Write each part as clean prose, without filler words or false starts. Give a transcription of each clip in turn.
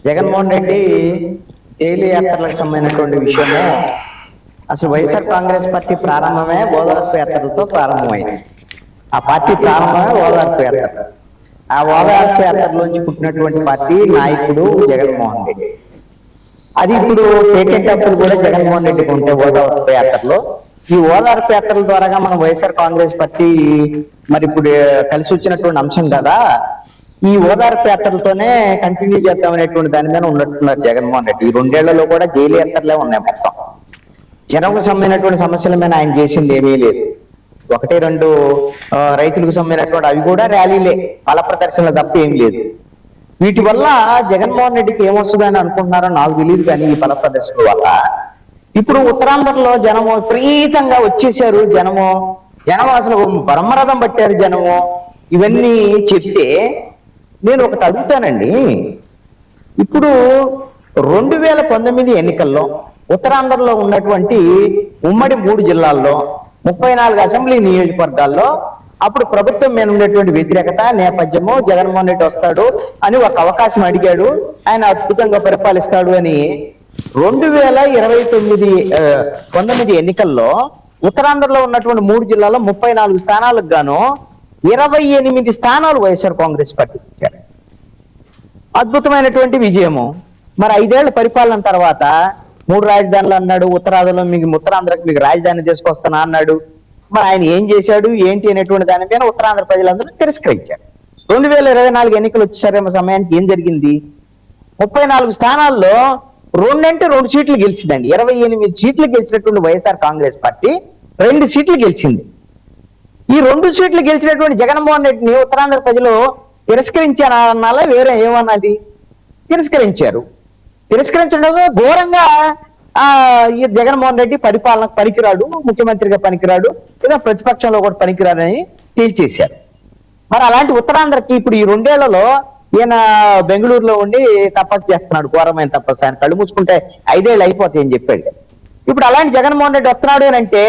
Jaganmohan Reddy daily యాత్రలకు సంబంధించినటువంటి విషయము అసలు వైఎస్ఆర్ కాంగ్రెస్ పార్టీ ప్రారంభమే ఓదార్పు యాత్రలతో ప్రారంభమైంది. ఆ పార్టీ ప్రారంభమే ఓదార్పు యాత్ర. ఆ ఓదార్పు యాత్రలోంచి పుట్టినటువంటి పార్టీ నాయకుడు జగన్మోహన్ రెడ్డి. అది ఇప్పుడు పేటెంట్ అప్పుడు కూడా జగన్మోహన్ రెడ్డికి ఉంటే ఓదార్పు యాత్రలో ఈ ఓదార్పు యాత్రల ద్వారా మనం వైఎస్ఆర్ కాంగ్రెస్ పార్టీ మరి ఇప్పుడు కలిసి వచ్చినటువంటి అంశం కదా. ఈ ఓదార్పు యాత్రలతోనే కంటిన్యూ చేద్దామనేటువంటి దాని మీద ఉన్నట్టున్నారు జగన్మోహన్ రెడ్డి. ఈ 2 ఏళ్లలో కూడా జైలు యాత్రలే ఉన్నాయి. మొత్తం జనంకు సంబంధించినటువంటి సమస్యల మీద ఆయన చేసింది ఏమీ లేదు. 1-2 రైతులకు సంబంధించినటువంటి అవి కూడా ర్యాలీలే, బల ప్రదర్శనలు తప్ప ఏం లేదు. వీటి వల్ల జగన్మోహన్ రెడ్డికి ఏమొస్తుందని అనుకుంటున్నారో నాకు తెలియదు. కానీ ఈ బల ప్రదర్శన వల్ల ఇప్పుడు ఉత్తరాంధ్రలో జనము విపరీతంగా వచ్చేసారు. జనము అసలు బ్రహ్మరథం పట్టారు జనము. ఇవన్నీ చెప్తే నేను ఒకటి అడుగుతానండి. ఇప్పుడు 2019 ఎన్నికల్లో ఉత్తరాంధ్రలో ఉన్నటువంటి ఉమ్మడి 3 జిల్లాల్లో 34 అసెంబ్లీ నియోజకవర్గాల్లో అప్పుడు ప్రభుత్వం మీద ఉండేటువంటి వ్యతిరేకత నేపథ్యము జగన్మోహన్ రెడ్డి వస్తాడు అని ఒక అవకాశం అడిగాడు. ఆయన అద్భుతంగా పరిపాలిస్తాడు అని 2019 ఎన్నికల్లో ఉత్తరాంధ్రలో ఉన్నటువంటి 3 జిల్లాల్లో 34 స్థానాలకు గాను 28 స్థానాలు వైఎస్ఆర్ కాంగ్రెస్ పార్టీ ఇచ్చారు. అద్భుతమైనటువంటి విజయము. మరి 5 ఏళ్ల పరిపాలన తర్వాత 3 రాజధానులు అన్నాడు. ఉత్తరాంధ్రకు మీకు రాజధాని తీసుకొస్తానా అన్నాడు. మరి ఆయన ఏం చేశాడు ఏంటి అనేటువంటి దాని మీద ఉత్తరాంధ్ర ప్రజలందరూ తిరస్కరించారు. 2024 ఎన్నికలు వచ్చేసరేమో సమయానికి ఏం జరిగింది? 34 స్థానాల్లో 2 సీట్లు గెలిచిందండి. 28 సీట్లు గెలిచినటువంటి వైఎస్ఆర్ కాంగ్రెస్ పార్టీ 2 సీట్లు గెలిచింది. ఈ 2 సీట్లు గెలిచినటువంటి జగన్మోహన్ రెడ్డిని ఉత్తరాంధ్ర ప్రజలు తిరస్కరించారన్నాలా వేరే ఏమన్నది? తిరస్కరించారు. తిరస్కరించడం ఘోరంగా ఈ జగన్మోహన్ రెడ్డి పరిపాలనకు పనికిరాడు, ముఖ్యమంత్రిగా పనికిరాడు, లేదా ప్రతిపక్షంలో కూడా పనికిరాడని తేల్చేశారు. మరి అలాంటి ఉత్తరాంధ్రకి ఇప్పుడు ఈ 2 ఏళ్లలో ఈయన బెంగళూరులో ఉండి తపస్సు చేస్తున్నాడు, ఘోరమైన తపస్సు. ఆయన కళ్ళు మూసుకుంటే 5 ఏళ్ళు అయిపోతాయని చెప్పాడు. ఇప్పుడు అలాంటి జగన్మోహన్ రెడ్డి వస్తున్నాడు అని అంటే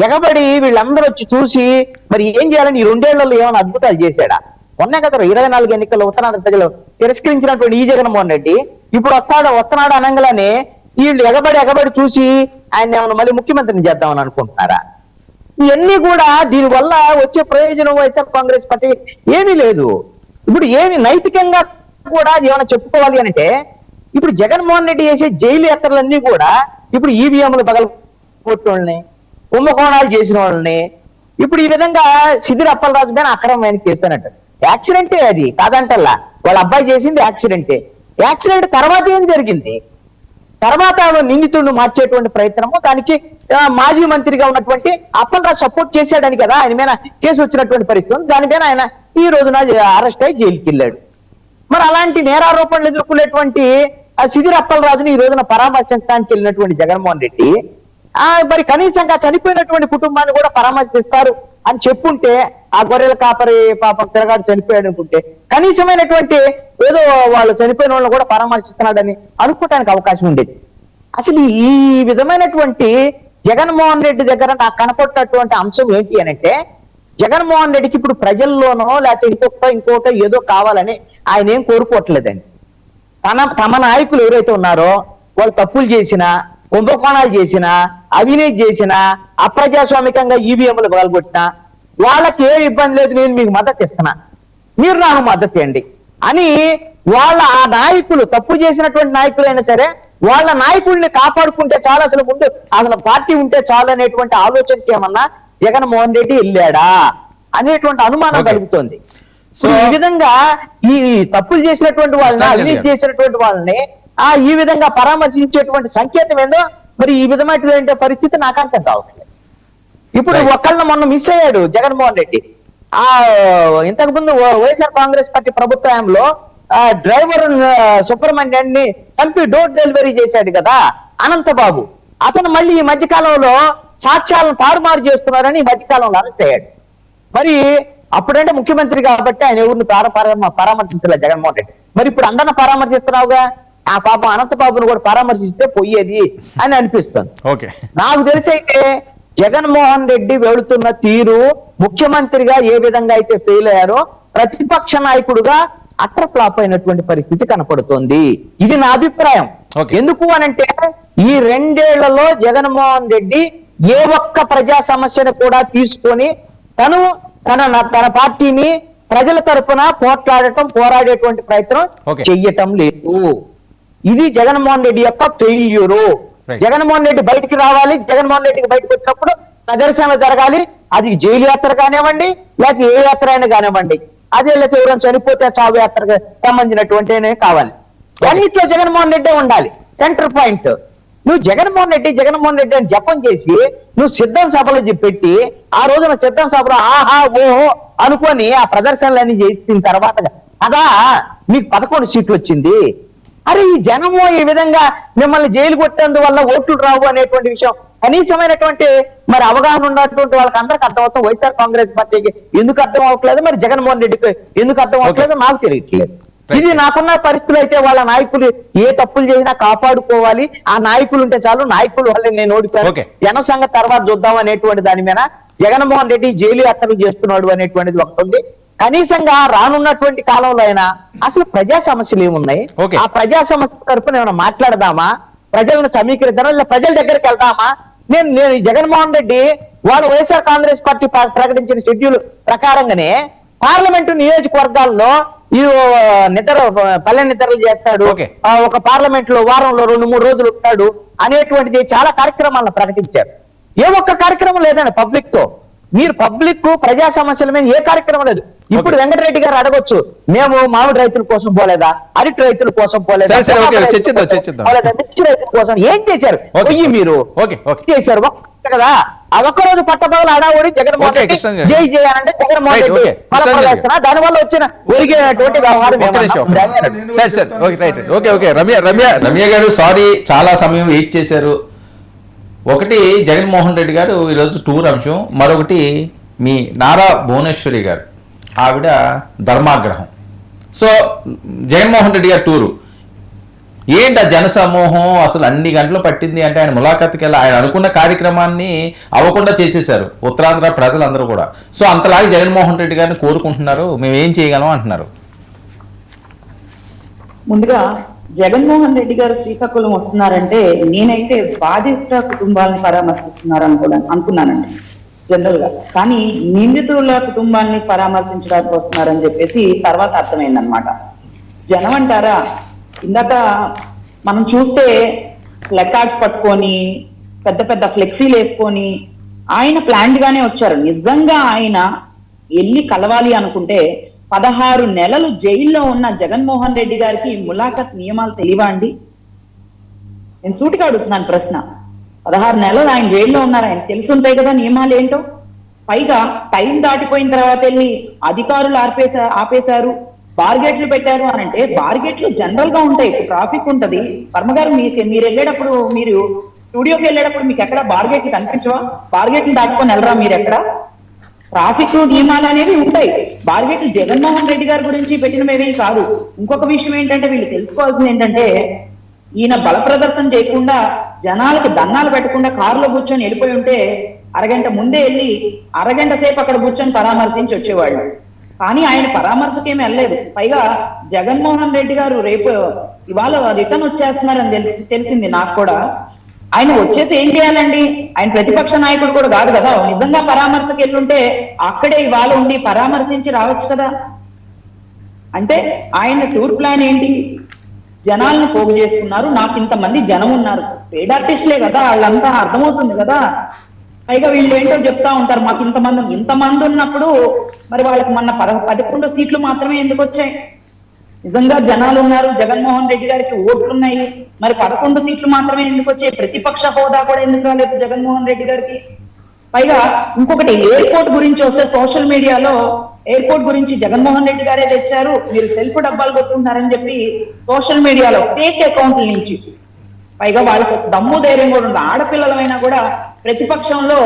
ఎగబడి వీళ్ళందరూ వచ్చి చూసి మరి ఏం చేయాలని ఈ 2 ఏళ్లలో ఏమైనా అద్భుతాలు చేశాడా? ఉన్నాయి కదా 24 ఎన్నికల్లో ఉత్తరాంధ్ర ప్రజలు తిరస్కరించినటువంటి ఈ జగన్మోహన్ రెడ్డి ఇప్పుడు వస్తున్నాడు అనగానే వీళ్ళు ఎగబడి చూసి ఆయన ఏమైనా మళ్ళీ ముఖ్యమంత్రిని చేద్దామని అనుకుంటున్నారా? ఇవన్నీ కూడా దీనివల్ల వచ్చే ప్రయోజనం వైఎస్ఆర్ కాంగ్రెస్ పార్టీ ఏమీ లేదు. ఇప్పుడు ఏమి నైతికంగా కూడా ఏమైనా చెప్పుకోవాలి అంటే ఇప్పుడు జగన్మోహన్ రెడ్డి చేసే జైలు యాత్రలన్నీ కూడా ఇప్పుడు ఈవీఎంలు పగలగొట్టిన కుంభకోణాలు చేసిన వాళ్ళని ఇప్పుడు ఈ విధంగా సిదిరి అప్పలరాజు మీద అక్రమమైన కేసు అన్నట్టు. యాక్సిడెంటే అది కాదంటల్లా, వాళ్ళ అబ్బాయి చేసింది యాక్సిడెంటే. యాక్సిడెంట్ తర్వాత ఏం జరిగింది? తర్వాత నిందితుడిని మార్చేటువంటి ప్రయత్నము, దానికి మాజీ మంత్రిగా ఉన్నటువంటి అప్పలరాజు సపోర్ట్ చేశాడని కదా ఆయన మీద కేసు వచ్చినటువంటి పరిస్థితి. దాని మీద ఆయన ఈ రోజున అరెస్ట్ అయ్యి జైలుకి వెళ్ళాడు. మరి అలాంటి నేరారోపణలు ఎదుర్కొనేటువంటి సిదిరి అప్పలరాజుని ఈ రోజున పరామర్శించడానికి వెళ్ళినటువంటి జగన్మోహన్ రెడ్డి మరి కనీసంగా చనిపోయినటువంటి కుటుంబాన్ని కూడా పరామర్శిస్తారు అని చెప్పుంటే, ఆ గొర్రెల కాపరి పాపం తిరగాడు చనిపోయాడు అనుకుంటే కనీసమైనటువంటి ఏదో వాళ్ళు చనిపోయిన వాళ్ళని కూడా పరామర్శిస్తున్నాడని అనుకోవడానికి అవకాశం ఉండేది. అసలు ఈ విధమైనటువంటి జగన్మోహన్ రెడ్డి దగ్గర నాకు కనపడినటువంటి అంశం ఏంటి అని అంటే, జగన్మోహన్ రెడ్డికి ఇప్పుడు ప్రజల్లోనో లేకపోతే ఇంకోటో ఏదో కావాలని ఆయన ఏం కోరుకోవట్లేదండి. తమ నాయకులు ఎవరైతే ఉన్నారో వాళ్ళు తప్పులు చేసినా, కుంభకోణాలు చేసినా, అవినీతి చేసినా, అప్రజాస్వామికంగా ఈవీఎంలు పగలగొట్టినా వాళ్ళకి ఏ ఇబ్బంది లేదు, నేను మీకు మద్దతు ఇస్తున్నా, మీరు నాకు మద్దతు ఇవ్వండి అని వాళ్ళ ఆ నాయకులు, తప్పు చేసినటువంటి నాయకులైనా సరే వాళ్ళ నాయకుల్ని కాపాడుకుంటే చాలా అసలు పార్టీ ఉంటే చాలు అనేటువంటి ఆలోచనకి ఏమన్నా జగన్మోహన్ రెడ్డి వెళ్ళాడా అనేటువంటి అనుమానం కలుగుతోంది. సో ఈ విధంగా ఈ తప్పులు చేసినటువంటి వాళ్ళని, అవినీతి చేసినటువంటి వాళ్ళని ఈ విధంగా పరామర్శించేటువంటి సంకేతం ఏందో మరి ఈ విధమైన పరిస్థితి నాకు అర్థం కావట్లేదు. ఇప్పుడు ఒకళ్ళని మొన్న మిస్ అయ్యాడు జగన్మోహన్ రెడ్డి. ఇంతకు ముందు వైఎస్ఆర్ కాంగ్రెస్ పార్టీ ప్రభుత్వంలో డ్రైవర్ సుబ్రహ్మణ్యాన్ని చంపి డోర్ డెలివరీ చేశాడు కదా అనంతబాబు. అతను మళ్ళీ ఈ మధ్యకాలంలో సాక్ష్యాలను తారుమారు చేస్తున్నారని ఈ మధ్యకాలంలో అరెస్ట్ అయ్యాడు. మరి అప్పుడంటే ముఖ్యమంత్రి కాబట్టి ఆయన ఎవరిని పరామర్శించలేదు జగన్మోహన్ రెడ్డి. మరి ఇప్పుడు అందరిని పరామర్శిస్తున్నావుగా, ఆ పాప అనంతబాబును కూడా పరామర్శిస్తే పోయేది అని అనిపిస్తుంది. నాకు తెలిసి అయితే జగన్మోహన్ రెడ్డి వెళుతున్న తీరు, ముఖ్యమంత్రిగా ఏ విధంగా అయితే ఫెయిల్ అయ్యారో ప్రతిపక్ష నాయకుడుగా అట్టర్ ఫ్లాప్ అయినటువంటి పరిస్థితి కనపడుతోంది. ఇది నా అభిప్రాయం. ఎందుకు అనంటే ఈ 2 ఏళ్లలో జగన్మోహన్ రెడ్డి ఏ ఒక్క ప్రజా సమస్యను కూడా తీసుకొని తన పార్టీని ప్రజల తరపున పోరాడేటువంటి ప్రయత్నం చెయ్యటం లేదు. ఇది జగన్మోహన్ రెడ్డి యొక్క ఫెయిల్యూరు. జగన్మోహన్ రెడ్డి బయటికి రావాలి. జగన్మోహన్ రెడ్డికి బయటకు వచ్చినప్పుడు ప్రదర్శన జరగాలి. అది జైలు యాత్ర కానివ్వండి, లేకపోతే ఏ యాత్ర అయినా కానివ్వండి, అదే లేకపోతే ఎవరైనా చనిపోతే చావు యాత్రకు సంబంధించినటువంటి కావాలి. అన్నిట్లో జగన్మోహన్ రెడ్డి ఉండాలి సెంటర్ పాయింట్. నువ్వు జగన్మోహన్ రెడ్డి అని జపం చేసి నువ్వు సిద్ధం సభలు పెట్టి ఆ రోజున సిద్ధం సభలో ఆహా ఓహో అనుకొని ఆ ప్రదర్శనలన్నీ చేసిన తర్వాత అదా మీకు 11 సీట్లు వచ్చింది. అరే ఈ జనము ఈ విధంగా మిమ్మల్ని జైలు కొట్టేందువల్ల ఓట్లు రావు అనేటువంటి విషయం కనీసమైనటువంటి మరి అవగాహన ఉన్నటువంటి వాళ్ళకి అందరికి అర్థమవుతాం. వైఎస్ఆర్ కాంగ్రెస్ పార్టీకి ఎందుకు అర్థం అవ్వట్లేదు, మరి జగన్మోహన్ రెడ్డికి ఎందుకు అర్థం అవ్వట్లేదు నాకు తెలియట్లేదు. ఇది నాకున్న పరిస్థితులు అయితే వాళ్ళ నాయకులు ఏ తప్పులు చేసినా కాపాడుకోవాలి. ఆ నాయకులు ఉంటే చాలు, నాయకులు వల్ల నేను ఓడిపోయాను, జనం సంగతి తర్వాత చూద్దాం అనేటువంటి దాని మీద జగన్మోహన్ రెడ్డి జైలు యాత్రలు చేస్తున్నాడు అనేటువంటిది ఒకటి ఉంది. కనీసంగా రానున్నటువంటి కాలంలో అయినా అసలు ప్రజా సమస్యలు ఏమున్నాయి, ఆ ప్రజా సమస్య తరపున ఏమైనా మాట్లాడదామా, ప్రజలను సమీకరిద్దామా, లేదా ప్రజల దగ్గరికి వెళ్దామా? నేను జగన్మోహన్ రెడ్డి వాళ్ళు వైఎస్ఆర్ కాంగ్రెస్ పార్టీ ప్రకటించిన షెడ్యూల్ ప్రకారంగానే పార్లమెంటు నియోజకవర్గాల్లో ఈ పల్లె నిద్రలు చేస్తాడు, ఒక పార్లమెంట్ లో వారంలో 2-3 రోజులు ఉంటాడు అనేటువంటిది చాలా కార్యక్రమాలను ప్రకటించారు. ఏ ఒక్క కార్యక్రమం లేదండి పబ్లిక్ తో. మీరు పబ్లిక్ ప్రజా సమస్యల మీద ఏ కార్యక్రమం లేదు. ఇప్పుడు వెంకటరెడ్డి గారు అడగొచ్చు, మేము మామిడి రైతుల కోసం పోలేదా, అరటి రైతుల కోసం పోలేదా, మిర్చి రైతుల కోసం ఏం చేశారు? మీరు చేశారు కదా. ఆ ఒక్కరోజు పట్టబగలు అడావుడి జగన్మోహన్ రెడ్డి జై జై అంటే జగన్మోహన్ రెడ్డి ప్రదర్శన, దాని వల్ల వచ్చిన ఒరిగేటువంటి వ్యవహారం. రమ్య గారు సారీ, చాలా సమయం వెయిట్ చేశారు. ఒకటి జగన్మోహన్ రెడ్డి గారు ఈరోజు టూర్ అంశం, మరొకటి మీ నారా భువనేశ్వరి గారు ఆవిడ ధర్మాగ్రహం. సో జగన్మోహన్ రెడ్డి గారు టూరు ఏంటి, ఆ జనసమూహం అసలు అన్ని గంటలు పట్టింది అంటే ఆయన ములాఖాత్కి వెళ్ళి ఆయన అనుకున్న కార్యక్రమాన్ని అవ్వకుండా చేసేశారు ఉత్తరాంధ్ర ప్రజలందరూ కూడా. సో అంతలాగా జగన్మోహన్ రెడ్డి గారిని కోరుకుంటున్నారు, మేము ఏం చేయగలం అంటున్నారు. ముందుగా జగన్మోహన్ రెడ్డి గారు శ్రీకాకుళం వస్తున్నారంటే నేనైతే బాధిత కుటుంబాలను పరామర్శిస్తున్నారు అనుకున్నానండి జనరల్ గా. కానీ నిందితుల కుటుంబాన్ని పరామర్శించడానికి వస్తున్నారని చెప్పేసి తర్వాత అర్థమైందనమాట. జనం అంటారా, ఇందాక మనం చూస్తే ప్లకార్డ్స్ పట్టుకొని పెద్ద పెద్ద ఫ్లెక్సీలు వేసుకొని ఆయన ప్లాంట్ గానే వచ్చారు. నిజంగా ఆయన వెళ్ళి కలవాలి అనుకుంటే 16 నెలలు జైల్లో ఉన్న జగన్మోహన్ రెడ్డి గారికి ములాఖత్ నియమాలు తెలియవా అండి? నేను సూటిగా అడుగుతున్నాను ప్రశ్న. 16 నెలలు ఆయన జైల్లో ఉన్నారు, ఆయన తెలిసి ఉంటాయి కదా నియమాలు ఏంటో. పైగా టైం దాటిపోయిన తర్వాత వెళ్ళి అధికారులు ఆపేశారు, బార్గేట్లు పెట్టారు అని అంటే బార్గేట్లు జనరల్ గా ఉంటాయి, ట్రాఫిక్ ఉంటది. వర్మగారు మీరు వెళ్ళేటప్పుడు, మీరు స్టూడియోకి వెళ్ళేటప్పుడు మీకు ఎక్కడ బార్గేట్లు కనిపించవా? బార్గేట్లు దాటుకొని వెళ్ళరా మీరు ఎక్కడ? ట్రాఫిక్ నియమాలు అనేవి ఉంటాయి. బార్గేట్లు జగన్మోహన్ రెడ్డి గారి గురించి పెట్టినవేమీ కాదు. ఇంకొక విషయం ఏంటంటే వీళ్ళు తెలుసుకోవాల్సింది ఏంటంటే, ఈయన బల ప్రదర్శన చేయకుండా జనాలకి దండాలు పెట్టకుండా కారులో కూర్చొని వెళ్ళిపోయి ఉంటే అరగంట ముందే వెళ్ళి అరగంట సేపు అక్కడ కూర్చొని పరామర్శించి వచ్చేవాళ్ళు. కానీ ఆయన పరామర్శకేమి వెళ్ళలేదు. పైగా జగన్మోహన్ రెడ్డి గారు ఇవాళ రిటర్న్ వచ్చేస్తున్నారని తెలిసింది నాకు కూడా. ఆయన వచ్చేసి ఏం చేయాలండి? ఆయన ప్రతిపక్ష నాయకుడు కూడా కాదు కదా. నిజంగా పరామర్శకు వెళ్ళుంటే అక్కడే ఇవాళ ఉండి పరామర్శించి రావచ్చు కదా. అంటే ఆయన టూర్ ప్లాన్ ఏంటి? జనాలను పోగు చేసుకున్నారు, నాకు ఇంతమంది జనం ఉన్నారు, పేడ్ ఆర్టిస్టులే కదా వాళ్ళంతా, అర్థమవుతుంది కదా. పైగా వీళ్ళు ఏంటో చెప్తా ఉంటారు, మాకు ఇంతమంది ఉన్నప్పుడు మరి వాళ్ళకి మొన్న 11 సీట్లు మాత్రమే ఎందుకు వచ్చాయి? నిజంగా జనాలు ఉన్నారు, జగన్మోహన్ రెడ్డి గారికి ఓట్లున్నాయి, మరి 11 సీట్లు మాత్రమే ఎందుకు వచ్చాయి? ప్రతిపక్ష హోదా కూడా ఎందుకు రాలేదు జగన్మోహన్ రెడ్డి గారికి? పైగా ఇంకొకటి, ఎయిర్పోర్ట్ గురించి వస్తే సోషల్ మీడియాలో ఎయిర్పోర్ట్ గురించి జగన్మోహన్ రెడ్డి గారే తెచ్చారు, మీరు సెల్ఫ్ డబ్బాలు కొట్టుకుంటారని చెప్పి సోషల్ మీడియాలో ఫేక్ అకౌంట్ల నుంచి, పైగా వాళ్ళకు దమ్ము ధైర్యం కూడా ఉంది. ఆడపిల్లలమైనా కూడా ప్రతిపక్షంలో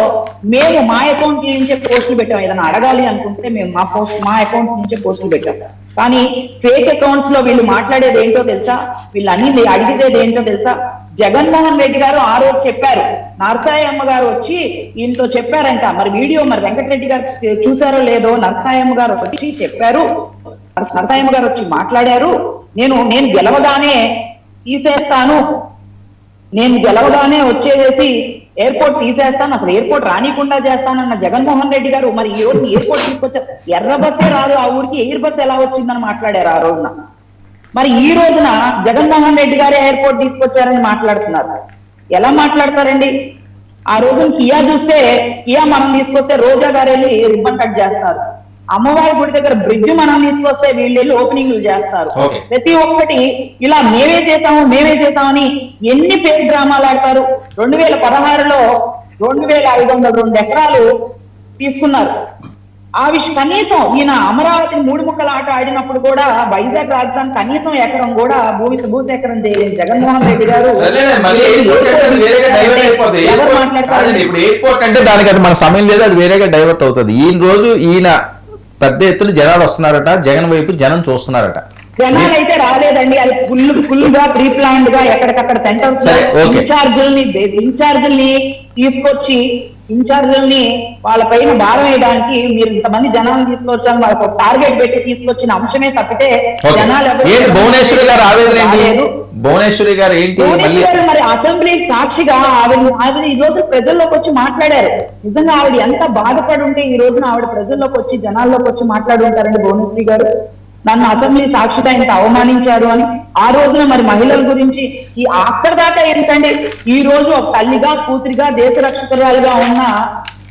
మేము మా అకౌంట్ నుంచే పోస్టులు పెట్టాం, ఏదైనా అడగాలి అనుకుంటే మేము మా అకౌంట్స్ నుంచే పోస్టులు పెట్టాం. కానీ ఫేక్ అకౌంట్స్ లో వీళ్ళు మాట్లాడేది ఏంటో తెలుసా? వీళ్ళు అన్ని అడిగేది ఏంటో తెలుసా? జగన్మోహన్ రెడ్డి గారు ఆ రోజు చెప్పారు, నరసాయమ్మ గారు వచ్చి ఈయనతో చెప్పారంట. మరి వీడియో మరి వెంకటరెడ్డి గారు చూసారో లేదో, నరసాయమ్మ గారు వచ్చి చెప్పారు, నరసాయమ్మ గారు వచ్చి మాట్లాడారు. నేను గెలవగానే తీసేస్తాను, నేను గెలవగానే వచ్చేసి ఎయిర్పోర్ట్ తీసేస్తాను, అసలు ఎయిర్పోర్ట్ రానికుండా చేస్తానన్న జగన్మోహన్ రెడ్డి గారు మరి ఈ రోజు ఎయిర్పోర్ట్ తీసుకొచ్చారు. ఎర్ర బస్సే రాదు ఆ ఊరికి, ఎయిర్ బస్ ఎలా వచ్చిందని మాట్లాడారు ఆ రోజున. మరి ఈ రోజున జగన్మోహన్ రెడ్డి గారే ఎయిర్పోర్ట్ తీసుకొచ్చారని మాట్లాడుతున్నారు. ఎలా మాట్లాడతారండి? ఆ రోజున కియా చూస్తే, కియా మనం తీసుకొస్తే రోజా గారు వెళ్ళి రిబ్బన్ కట్ చేస్తారు. అమ్మవారి గుడి దగ్గర బ్రిడ్జ్ మనం తీసుకొస్తే వీళ్ళు వెళ్ళి ఓపెనింగ్లు చేస్తారు. ప్రతి ఒక్కటి ఇలా మేమే చేస్తామని ఎన్ని ఫేక్ డ్రామాలు ఆడతారు. 2016లో 2502 ఎకరాలు తీసుకున్నారు. కనీసం ఈయన అమరావతి 3 ముక్కల ఆట ఆడినప్పుడు కూడా వైజాగ్ రాజధాని కనీసం ఎకరం కూడా భూసేకరణ చేయలేదు జగన్మోహన్ రెడ్డి గారు. ఇప్పుడు ఎయిర్పోర్ట్ అంటే దానికి అది మన సమయం లేదు, అది వేరేగా డైవర్ట్ అవుతుంది. ఈ రోజు ఈయన పెద్ద ఎత్తున జనాలు వస్తున్నారట, జగన్ వైపు జనం చూస్తున్నారట. జనాలు అయితే రాలేదండి, అది ఫుల్ గా ప్రీ ప్లాన్డ్ గా ఎక్కడికక్కడ సెంటర్స్ ఇన్ఛార్జుల్ని తీసుకొచ్చి ఇన్ఛార్జుల్ని వాళ్ళ పైన భారం వేయడానికి మీరు ఇంతమంది జనాలను తీసుకొచ్చాను వాళ్ళకు టార్గెట్ పెట్టి తీసుకొచ్చిన అంశమే తప్పితే జనాలు భువనేశ్వరి గారు ఆవేదన ఏంటి? భువనేశ్వరి గారు ఏంటి మరి అసెంబ్లీ సాక్షిగా ఆవిడ ఈ రోజు ప్రజల్లోకి వచ్చి మాట్లాడారు. నిజంగా ఆవిడ ఎంత బాధపడి ఉంటే ఈ రోజున ఆవిడ ప్రజల్లోకి వచ్చి జనాల్లోకి వచ్చి మాట్లాడి ఉంటారండి భువనేశ్వరి గారు. నన్ను అసెంబ్లీ సాక్షిగా ఇంత అవమానించారు అని. ఆ రోజున మరి మహిళల గురించి అక్కడ దాకా ఏంటంటే ఈ రోజు ఒక తల్లిగా కూతురిగా దేశ రక్షకురాలుగా ఉన్న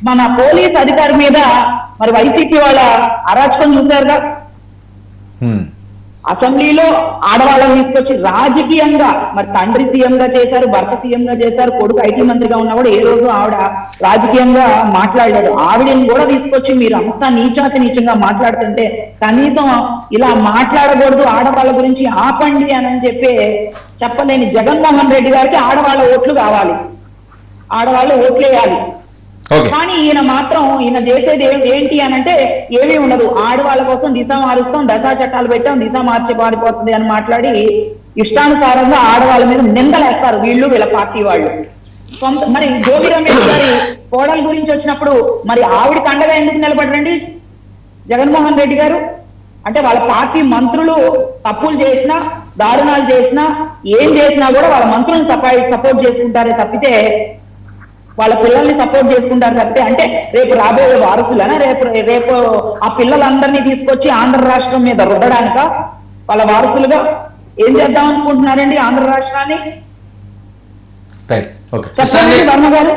మన పోలీస్ అధికారి మీద మరి వైసీపీ వాళ్ళ అరాచకం చూశారుగా. అసెంబ్లీలో ఆడవాళ్ళని తీసుకొచ్చి రాజకీయంగా మరి తండ్రి సీఎం గా చేశారు, భర్త సీఎం గా చేశారు, కొడుకు ఐటీ మంత్రిగా ఉన్నా కూడా ఏ రోజు ఆవిడ రాజకీయంగా మాట్లాడలేదు. ఆవిడని కూడా తీసుకొచ్చి మీరు అంతా నీచంగా మాట్లాడుతుంటే కనీసం ఇలా మాట్లాడకూడదు, ఆడవాళ్ళ గురించి ఆపండి అని చెప్పలేని జగన్మోహన్ రెడ్డి గారికి ఆడవాళ్ళ ఓట్లు కావాలి, ఆడవాళ్ళు ఓట్లు వేయాలి. కానీ ఈయన చేసేది ఏంటి అనంటే ఏమీ ఉండదు. ఆడవాళ్ళ కోసం దిశ మారుస్తాం, దశా చట్టాలు పెట్టాం, దిశ మార్చి పారిపోతుంది అని మాట్లాడి ఇష్టానుసారంగా ఆడవాళ్ళ మీద నిందలేస్తారు వీళ్ళ పార్టీ వాళ్ళు. మరి జోగి రమేష్ గారి కోడల గురించి వచ్చినప్పుడు మరి ఆవిడకి అండగా ఎందుకు నిలబడరండి జగన్మోహన్ రెడ్డి గారు? అంటే వాళ్ళ పార్టీ మంత్రులు తప్పులు చేసినా, దారుణాలు చేసినా, ఏం చేసినా కూడా వాళ్ళ మంత్రులను సపోర్ట్ చేసుకుంటారే తప్పితే, వాళ్ళ పిల్లల్ని సపోర్ట్ చేసుకుంటారు తప్పితే, అంటే రేపు రాబోయే వారసులనా, రేపు ఆ పిల్లలందరినీ తీసుకొచ్చి ఆంధ్ర రాష్ట్రం మీద రుద్దడానిక వాళ్ళ వారసులుగా ఏం చేద్దాం అనుకుంటున్నారండి ఆంధ్ర రాష్ట్రాన్ని? చెప్పండి వర్మ గారు.